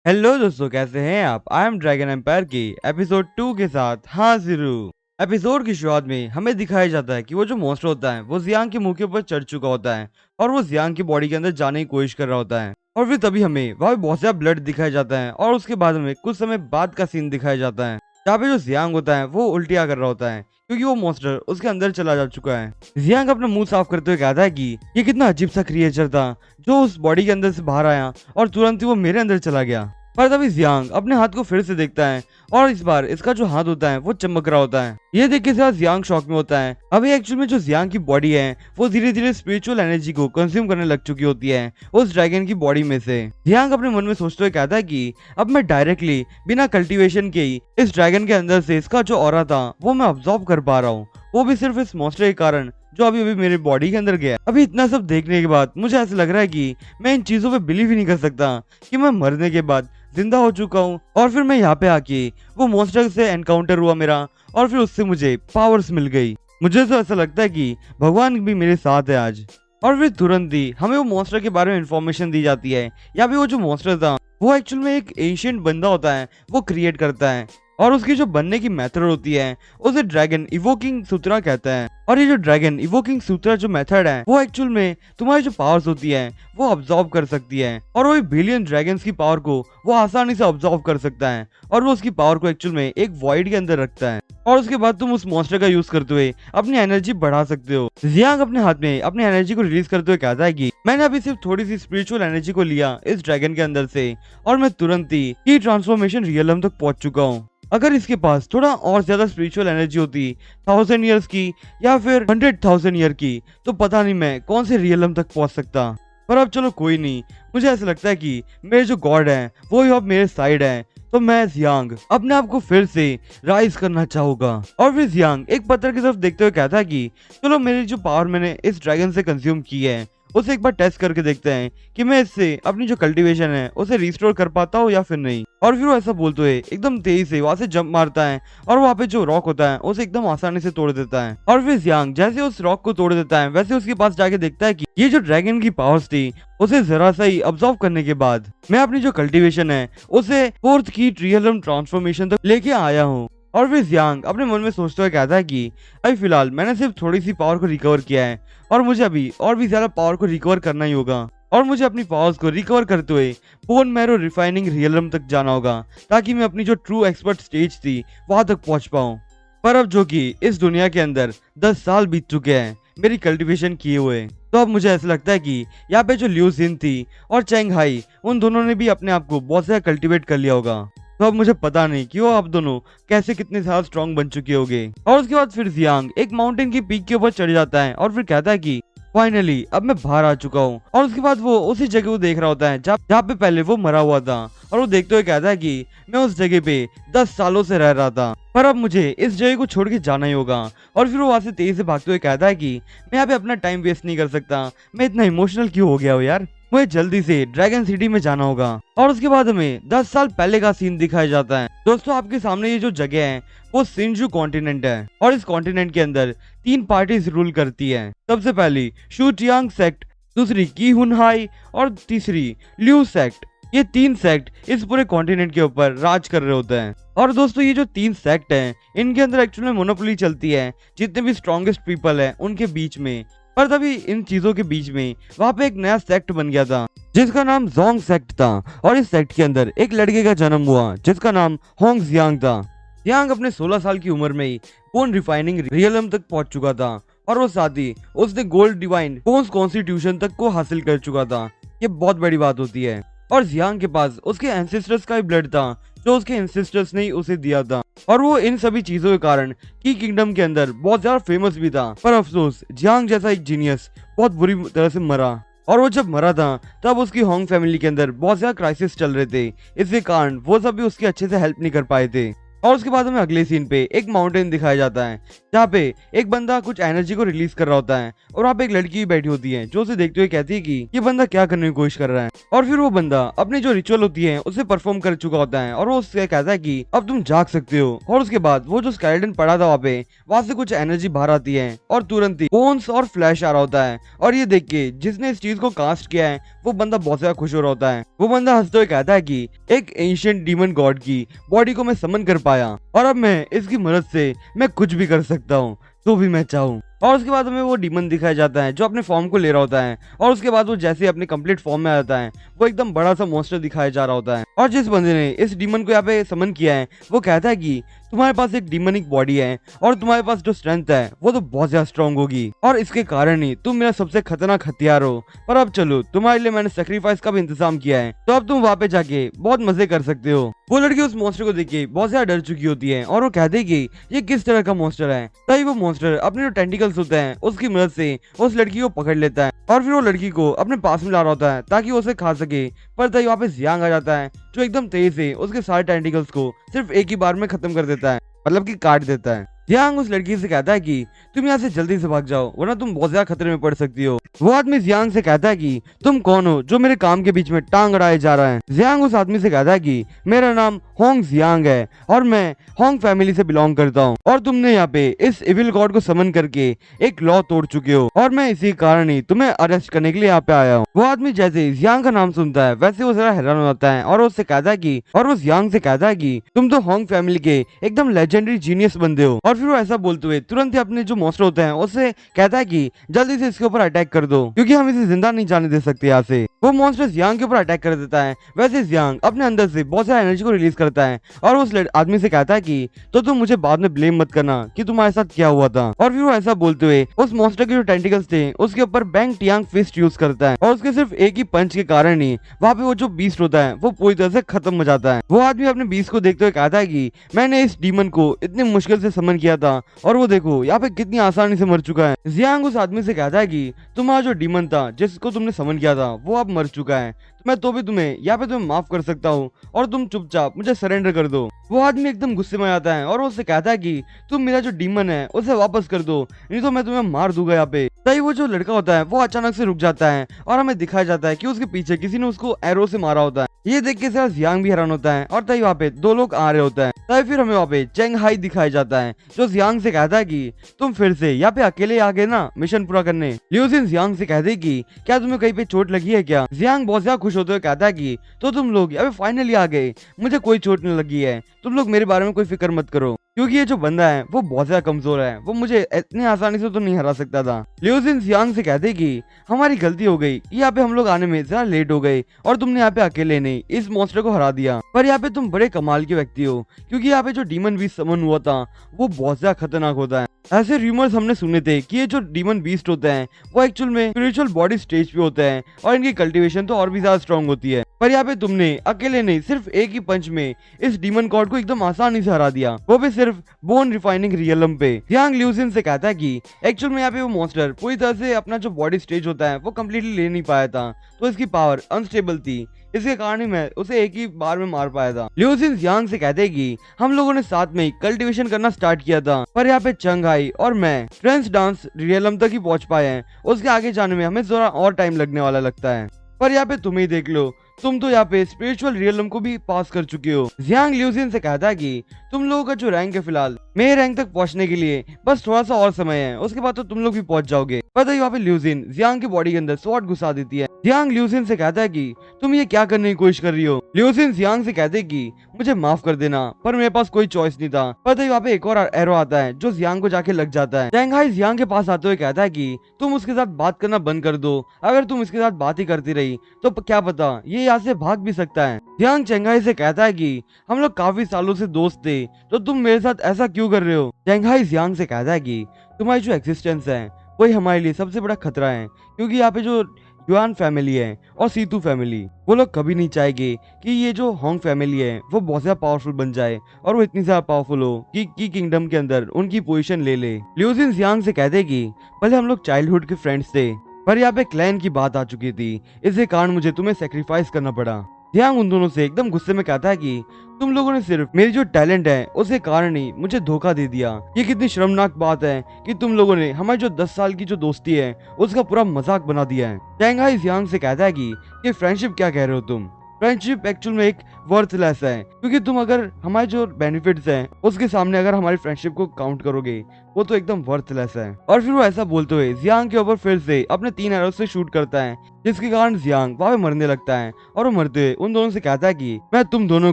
Hello दोस्तों, कैसे हैं आप। आई एम ड्रैगन एम्पायर की एपिसोड 2 के साथ हाजिर हूँ। एपिसोड की शुरुआत में हमें दिखाया जाता है कि वो जो मॉन्स्टर होता है वो जियांग के मुंह के ऊपर चढ़ चुका होता है और वो जियांग की बॉडी के अंदर जाने की कोशिश कर रहा होता है। और फिर तभी हमें वहाँ पे बहुत ज्यादा ब्लड दिखाया जाता है और उसके बाद हमें कुछ समय बाद का सीन दिखाया जाता है जहाँ पे जो जियांग होता है वो उल्टिया कर रहा होता है क्योंकि वो मॉन्स्टर उसके अंदर चला जा चुका है। जियांग अपना मुंह साफ करते हुए कहता है कि ये कितना अजीब सा क्रिएचर था जो उस बॉडी के अंदर से बाहर आया और तुरंत ही वो मेरे अंदर चला गया। पर तभी जियांग अपने हाथ को फिर से देखता है और इस बार इसका जो हाथ होता है वो चमक रहा होता है। ये देख के साथ जियांग शॉक में होता है। अभी एक्चुअल में जो जियांग की बॉडी है वो धीरे धीरे स्पिरिचुअल एनर्जी को कंज्यूम करने लग चुकी होती है उस ड्रैगन की बॉडी में से। जियांग अपने मन में सोचते हुए कहता है कि अब मैं डायरेक्टली बिना कल्टीवेशन के ही इस ड्रैगन के अंदर से इसका जो ऑरा था वो मैं ऑब्जॉर्व कर पा रहा हूँ, वो भी सिर्फ इस मॉन्स्टर के कारण जो अभी अभी मेरे बॉडी के अंदर गया। अभी इतना सब देखने के बाद मुझे ऐसा लग रहा है कि मैं इन चीजों पे बिलीव ही नहीं कर सकता कि मैं मरने के बाद जिंदा हो चुका हूँ और फिर मैं यहाँ पे आके वो मॉन्स्टर से एनकाउंटर हुआ मेरा और फिर उससे मुझे पावर्स मिल गई। मुझे तो ऐसा लगता है कि भगवान भी मेरे साथ है आज। और फिर तुरंत ही हमें वो मॉन्स्टर के बारे में इंफॉर्मेशन दी जाती है। या भी वो जो मॉन्स्टर था वो एक्चुअल में एक एंशिएंट बंदा होता है, वो क्रिएट करता है और उसकी जो बनने की मेथड होती है उसे ड्रैगन इवोकिंग सूत्रा कहता है। और ये जो ड्रैगन इवोकिंग सूत्रा जो मेथड है वो एक्चुअल में तुम्हारी जो पावर्स होती है वो ऑब्जॉर्व कर सकती है और वो बिलियन ड्रैगन्स की पावर को वो आसानी से ऑब्जॉर्व कर सकता है और वो उसकी पावर को एक्चुअल में एक वॉइड के अंदर रखता है और उसके बाद तुम उस मॉन्स्टर का यूज करते हुए अपनी एनर्जी बढ़ा सकते हो। जियांग अपने हाथ में अपनी एनर्जी को रिलीज करते हुए कहता है कि मैंने अभी सिर्फ थोड़ी सी स्पिरिचुअल एनर्जी को लिया इस ड्रैगन के अंदर से और मैं तुरंत ही ट्रांसफॉर्मेशन रियलम तक पहुंच चुका हूँ। अगर इसके पास थोड़ा और ज्यादा स्पिरिचुअल एनर्जी होती 1000 ईयर्स की या फिर 100,000 ईयर की तो पता नहीं मैं कौन से रियलम तक पहुंच सकता। पर अब चलो कोई नहीं, मुझे ऐसा लगता है कि मेरे जो गॉड है वो ही अब मेरे साइड है, तो मैं जियांग अपने आप को फिर से राइज करना चाहूंगा। और फिर जियांग एक पत्थर की तरफ देखते हुए कहता है कि चलो मेरी जो पावर मैंने इस ड्रैगन से कंज्यूम की है उसे एक बार टेस्ट करके देखते हैं कि मैं इससे अपनी जो कल्टीवेशन है उसे रिस्टोर कर पाता हूँ या फिर नहीं। और फिर वो ऐसा बोलते हुए एकदम तेजी से वहां से जंप मारता है और वहाँ पे जो रॉक होता है उसे एकदम आसानी से तोड़ देता है। और फिर जियांग जैसे उस रॉक को तोड़ देता है वैसे उसके पास जाके देखता है कि ये जो ड्रैगन की पावर्स थी उसे जरा सा ही ऑब्जॉर्व करने के बाद मैं अपनी जो कल्टीवेशन है उसे फोर्थ की रियलम ट्रांसफॉर्मेशन तक लेके आया हूँ। और फिर जियांग अपने मन में सोचते हुए कहता है कि अभी फिलहाल मैंने सिर्फ थोड़ी सी पावर को रिकवर किया है और मुझे अभी और भी ज्यादा पावर को रिकवर करना ही होगा और मुझे अपनी पावर्स को रिकवर करते हुए बोन मैरो रिफाइनिंग रियलम तक जाना होगा ताकि मैं अपनी जो ट्रू एक्सपर्ट स्टेज थी वहां तक पहुंच पाऊं। पर अब जो कि इस दुनिया के अंदर 10 साल बीत चुके हैं मेरी कल्टीवेशन किए हुए, तो अब मुझे ऐसा लगता है कि यहाँ पे जो लिू जिन थी और चेंग हाई उन दोनों ने भी अपने आप को बहुत ज्यादा कल्टीवेट कर लिया होगा। तो अब मुझे पता नहीं कि वो आप दोनों कैसे कितने ज्यादा स्ट्रॉन्ग बन चुके होंगे। और उसके बाद फिर जियांग एक माउंटेन की पीक के ऊपर चढ़ जाता है और फिर कहता है कि फाइनली अब मैं बाहर आ चुका हूँ। और उसके बाद वो उसी जगह को देख रहा होता है जहाँ पे पहले वो मरा हुआ था और वो देखते हुए कहता है कि मैं उस जगह पे 10 सालों से रह रहा था पर अब मुझे इस जगह को छोड़ के जाना ही होगा। और फिर वो वहां से तेजी से भागते हुए कहता है कि मैं यहाँ पे अपना टाइम वेस्ट नहीं कर सकता, मैं इतना इमोशनल क्यों हो गया हूँ यार, मुझे जल्दी से ड्रैगन सिटी में जाना होगा। और उसके बाद हमें 10 साल पहले का सीन दिखाया जाता है। दोस्तों आपके सामने ये जो जगह है वो सिंजू कॉन्टिनेंट है और इस कॉन्टिनेंट के अंदर 3 पार्टीज रूल करती है। सबसे पहली शूटियांग सेक्ट, दूसरी की हुनहाई और तीसरी ल्यू सेक्ट। ये 3 सेक्ट इस पूरे कॉन्टिनेंट के ऊपर राज कर रहे होते हैं। और दोस्तों ये जो 3 सेक्ट हैं इनके अंदर एक्चुअल में मोनोपोली चलती है जितने भी स्ट्रॉन्गेस्ट पीपल है उनके बीच में। पर तभी इन चीजों के बीच में वहाँ पे एक नया सेक्ट बन गया था जिसका नाम जोंग सेक्ट था और इस सेक्ट के अंदर एक लड़के का जन्म हुआ जिसका नाम होंग जियांग था। जियांग अपने 16 साल की उम्र में ही बोन रिफाइनिंग रियलम तक पहुंच चुका था और वो साथ ही उसने गोल्ड डिवाइन बोन्स कॉन्स्टिट्यूशन तक को हासिल कर चुका था। ये बहुत बड़ी बात होती है। और जियांग के पास उसके एंसेस्टर्स का ही ब्लड था जो उसके एंसेस्टर्स ने ही उसे दिया था और वो इन सभी चीजों के कारण की किंगडम के अंदर बहुत ज्यादा फेमस भी था। पर अफसोस जियांग जैसा एक जीनियस बहुत बुरी तरह से मरा और वो जब मरा था तब उसकी होंग फैमिली के अंदर बहुत ज्यादा क्राइसिस चल रहे थे, इसके कारण वो सब भी उसकी अच्छे से हेल्प नहीं कर पाए थे। और उसके बाद हमें अगले सीन पे एक माउंटेन दिखाया जाता है जहाँ पे एक बंदा कुछ एनर्जी को रिलीज कर रहा होता है और वहाँ पे एक लड़की भी बैठी होती है जो उसे देखते हुए कहती है कि ये बंदा क्या करने की कोशिश कर रहा है। और फिर वो बंदा अपनी जो रिचुअल होती है उसे परफॉर्म कर चुका होता है और वो उससे कहता है कि अब तुम जाग सकते हो। और उसके बाद वो जो स्केलेटन पड़ा था वहाँ से कुछ एनर्जी बाहर आती है और तुरंत ही बोन्स और फ्लैश आ रहा होता है। और ये देख के जिसने इस चीज को कास्ट किया है वो बंदा बहुत ज्यादा खुश हो रहा होता है। वो बंदा हंसते हुए कहता है कि एक एंशिएंट डीमन गॉड की बॉडी को मैं समन कर पाया और अब मैं इसकी मदद से मैं कुछ भी कर सकता हूँ तो भी मैं चाहूँ। और उसके बाद हमें वो डीमन दिखाया जाता है जो अपने फॉर्म को ले रहा होता है और उसके बाद वो जैसे अपने कंप्लीट फॉर्म में आ जाता है वो एकदम बड़ा सा मॉन्स्टर दिखाया जा रहा होता है। और जिस बंदे ने इस डीमन को यहाँ पे समन किया है वो कहता है कि तुम्हारे पास एक डीमनिक बॉडी है और तुम्हारे पास जो स्ट्रेंथ है वो तो बहुत ज्यादा स्ट्रांग होगी और इसके कारण ही तुम मेरा सबसे खतरनाक हथियार हो। पर अब चलो तुम्हारे लिए मैंने सेक्रीफाइस का भी इंतजाम किया है तो अब तुम वहाँ पे जाके बहुत मजे कर सकते हो। वो लड़की उस मॉन्स्टर को देख के बहुत ज्यादा डर चुकी होती है और वो कहती है कि ये किस तरह का मॉन्स्टर है। तभी वो मॉन्स्टर अपने जो टेंटिकल्स होते हैं उसकी मदद से उस लड़की को पकड़ लेता है और फिर वो लड़की को अपने पास में ला रहा होता है ताकि वो उसे खा सके। पर तभी वहाँ पे जियांग आ जाता है जो एकदम तेज से उसके सारे टेंटिकल्स को सिर्फ एक ही बार में खत्म कर देता है, मतलब कि काट देता है। जियांग उस लड़की से कहता है कि तुम यहाँ से जल्दी से भाग जाओ वरना तुम बहुत ज्यादा खतरे में पड़ सकती हो। वो आदमी जियांग से कहता है कि तुम कौन हो जो मेरे काम के बीच में टांग अड़ाए जा रहा है। जियांग उस आदमी से कहता है कि मेरा नाम होंग जियांग है और मैं होंग फैमिली से बिलोंग करता हूँ और तुमने यहाँ पे इस इविल गॉड को समन करके एक लॉ तोड़ चुके हो और मैं इसी कारण ही तुम्हें अरेस्ट करने के लिए यहाँ पे आया हूँ। वो आदमी जैसे जियांग का नाम सुनता है वैसे वो जरा हैरान हो जाता है और उससे कहता है कि और वो जियांग से कहता है कि तुम तो होंग फैमिली के एकदम लेजेंडरी जीनियस बंदे हो। और फिर वो ऐसा बोलते हुए तुरंत ही अपने जो मॉन्स्टर होते हैं उससे कहता है कि जल्दी से इसके ऊपर अटैक कर दो क्योंकि हम इसे जिंदा नहीं जाने दे सकते यहाँ से। वो मॉन्स्टर जियांग के ऊपर अटैक कर देता है। वैसे जियांग अपने अंदर से बहुत सारा एनर्जी को रिलीज करता है और उस आदमी से कहता है कि तो तुम मुझे बाद में ब्लेम मत करना कि तुम्हारे साथ क्या हुआ था। और फिर वो ऐसा बोलते हुए उस मॉन्स्टर के जो टेंटिकल्स थे उसके ऊपर बैंग टियांग फिस्ट यूज करता है और उसके सिर्फ एक ही पंच के कारण ही वहाँ पे वो जो बीस्ट होता है वो पूरी तरह से खत्म हो जाता है। वो आदमी अपने बीस्ट को देखते हुए कहता है कि मैंने इस डीमन को इतनी मुश्किल से समन किया था और वो देखो यहाँ पे कितनी आसानी से मर चुका है। जियांग उस आदमी से कहता है कि तुम्हारा जो डीमन था जिसको तुमने समन किया था वो अब मर चुका है मैं तो भी तुम्हें यहाँ पे तुम्हें माफ कर सकता हूँ और तुम चुपचाप मुझे सरेंडर कर दो। वो आदमी एकदम गुस्से में आता है और उससे कहता है कि तुम मेरा जो डीमन है उसे वापस कर दो नहीं तो मैं तुम्हें मार दूंगा यहाँ पे। तभी वो जो लड़का होता है वो अचानक से रुक जाता है और हमें दिखाया जाता है कि उसके पीछे किसी ने उसको एरो से मारा होता है। ये देख के सारा जियांग भी हैरान होता है और तभी वहाँ पे दो लोग आ रहे होते हैं। तभी फिर हमें वहाँ पे चेंग हाई दिखाया जाता है जो जियांग से कहता है कि तुम फिर से यहाँ पे अकेले आ गए ना मिशन पूरा करने। लिu जिन जियांग से कहते कि क्या तुम्हें कहीं पे चोट लगी है क्या। जियांग बहुत ज्यादा खुश होते हुए कहता है कि तो तुम लोग यहाँ पे फाइनली आ गए, मुझे कोई चोट नहीं लगी है, तुम लोग मेरे बारे में कोई फिक्र मत करो क्योंकि ये जो बंदा है वो बहुत ज्यादा कमजोर है, वो मुझे इतनी आसानी से तो नहीं हरा सकता था। लिu जिन जियांग से कहते कि हमारी गलती हो गई, यहाँ पे हम लोग आने में ज्यादा लेट हो गए और तुमने यहाँ पे अकेले नहीं इस मॉन्स्टर को हरा दिया। पर यहाँ पे तुम बड़े कमाल के व्यक्ति हो क्योंकि यहाँ पे जो डीमन बीस्ट समन हुआ था वो बहुत ज्यादा खतरनाक होता है। ऐसे रूमर्स हमने सुने थे कि ये जो डीमन बीस्ट होते हैं वो एक्चुअल में स्पिरिचुअल बॉडी स्टेज पे होते हैं और इनकी कल्टीवेशन तो और भी ज्यादा स्ट्रांग होती है। पर यहाँ पे तुमने अकेले नहीं सिर्फ एक ही पंच में इस डीमन गॉड को एकदम आसानी से हरा दिया, वो भी सिर्फ बोन रिफाइनिंग रियलम पे। जियांग लिu जिन से कहता है कि एक्चुअल में यहाँ पे वो मॉन्स्टर पूरी तरह से अपना जो बॉडी स्टेज होता है वो कम्प्लीटली ले नहीं पाया था तो इसकी पावर अनस्टेबल थी, इसके कारण ही मैं उसे एक ही बार में मार पाया था। लिu जिन जियांग से कहते हैं कि हम लोगों ने साथ में कल्टीवेशन करना स्टार्ट किया था पर यहाँ पे चंग हाई और मैं ट्रेंस डांस रियलम तक ही पहुंच पाए हैं, उसके आगे जाने में हमें थोड़ा और टाइम लगने वाला लगता है। पर यहाँ पे तुम ही देख लो, तुम तो यहाँ पे स्पिरिचुअल रियलम को भी पास कर चुके हो। जियांग लिu जिन से कहता है कि तुम लोगों का जो रैंक है फिलहाल मेरे रैंक तक पहुंचने के लिए बस थोड़ा सा और समय है, उसके बाद तो तुम लोग भी पहुंच जाओगे। पता ही वहाँ पे लिu जिन जियांग की बॉडी के अंदर स्वॉर्ड घुसा देती है। जियांग लिu जिन से कहता है कि तुम ये क्या करने की कोशिश कर रही हो। लिu जिन जियांग से कहते हैं कि मुझे माफ कर देना पर मेरे पास कोई चॉइस नहीं था। पता ही वहाँ पे एक और एरो आता है जो जियांग को जाके लग जाता है। चेंग हाई जियांग के पास आते हुए कहता है कि तुम उसके साथ बात करना बंद कर दो, अगर तुम इसके साथ बात ही करती रही तो क्या पता ये यहाँ से भाग भी सकता है। जियांग चेंग हाई से कहता है कि हम लोग काफी सालों से दोस्त थे तो तुम मेरे साथ ऐसा क्यों कर रहे हो। चेंग हाई जियांग से कहता है कि तुम्हारी जो एक्सिस्टेंस है वही हमारे लिए सबसे बड़ा खतरा है क्योंकि यहाँ पे जो युआन फैमिली है और सीतू फैमिली वो लोग कभी नहीं चाहेंगे कि ये जो होंग फैमिली है वो बहुत ज्यादा पावरफुल बन जाए और वो इतनी ज्यादा पावरफुल हो कि की किंगडम के अंदर उनकी पोजीशन ले ले। लिu जिन जियांग से कहते कि पहले हम लोग चाइल्डहुड के फ्रेंड्स थे पर यहाँ पे क्लैन की बात आ चुकी थी, इसके कारण मुझे तुम्हें सेक्रीफाइस करना पड़ा। जियांग उन दोनों से एकदम गुस्से में कहता है कि तुम लोगों ने सिर्फ मेरी जो टैलेंट है उसके कारण ही मुझे धोखा दे दिया। ये कितनी शर्मनाक बात है कि तुम लोगों ने हमारी जो 10 साल की जो दोस्ती है उसका पूरा मजाक बना दिया है। शंघाई जियांग से कहता है कि ये फ्रेंडशिप क्या कह रहे हो तुम? फ्रेंडशिप एक्चुअल में एक वर्थलेस है, क्योंकि तुम अगर हमारे जो बेनिफिट्स हैं उसके सामने अगर हमारी फ्रेंडशिप को काउंट करोगे वो तो एकदम वर्थलेस है। और फिर वो ऐसा बोलते हुए जियांग के ऊपर फिर से अपने 3 एरो से शूट करता है, जिसके कारण जियांग वहां पे मरने लगता है और वो मरते हुए उन दोनों से कहता है कि मैं तुम दोनों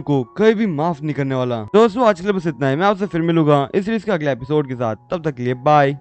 को कभी भी माफ नहीं करने वाला। दोस्तों आज के लिए बस इतना है, मैं आपसे फिर मिलूंगा इस सीरीज के अगले एपिसोड के साथ। तब तक के लिए बाय।